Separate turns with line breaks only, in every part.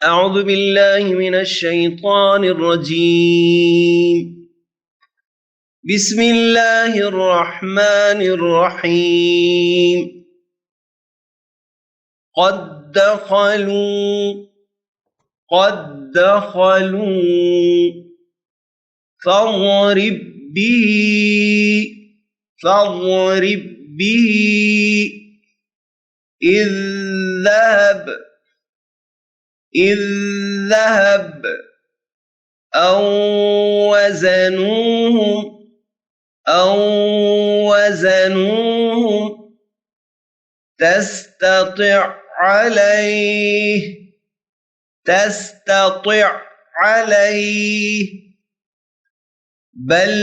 أعوذ بالله من الشيطان الرجيم. بسم الله الرحمن الرحيم. قد دخلوا فاضرب به إذ ذهب أو وزنوهم تستطع عليه بل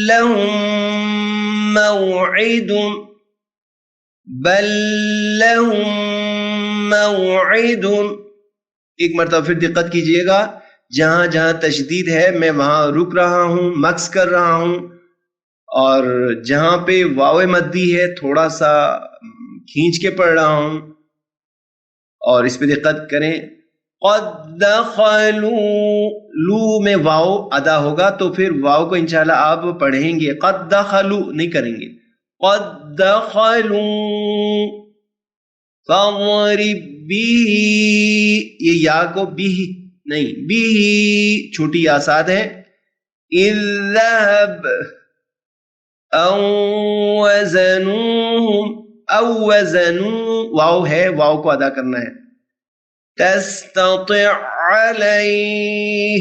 لهم موعد. ایک مرتبہ پھر دقت کیجئے گا، جہاں جہاں تشدید ہے میں وہاں رک رہا ہوں، مکس کر رہا ہوں، اور جہاں پہ واو مدی ہے تھوڑا سا کھینچ کے پڑھ رہا ہوں، اور اس پہ دقت کریں. قد دخلوا، لو میں واو ادا ہوگا تو پھر واو کو انشاءاللہ آپ پڑھیں گے، قد دخلوا نہیں کریں گے. قد دخلوا فاضرب به، یہ یا کو بھی نہیں، بھی چھوٹی یا ساتھ ہے. اذ ذهب او وزنوهم، واو ہے، واو کو ادا کرنا ہے. تستطع علیہ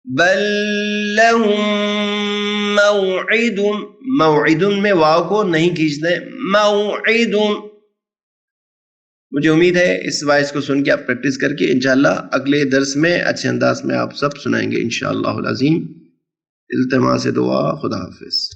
بل لهم موعد میں واو کو نہیں کھینچتے، موعد. مجھے امید ہے اس وائس کو سن کے آپ پریکٹس کر کے انشاءاللہ اگلے درس میں اچھے انداز میں آپ سب سنائیں گے انشاءاللہ العظیم. التماس دعا. خدا حافظ.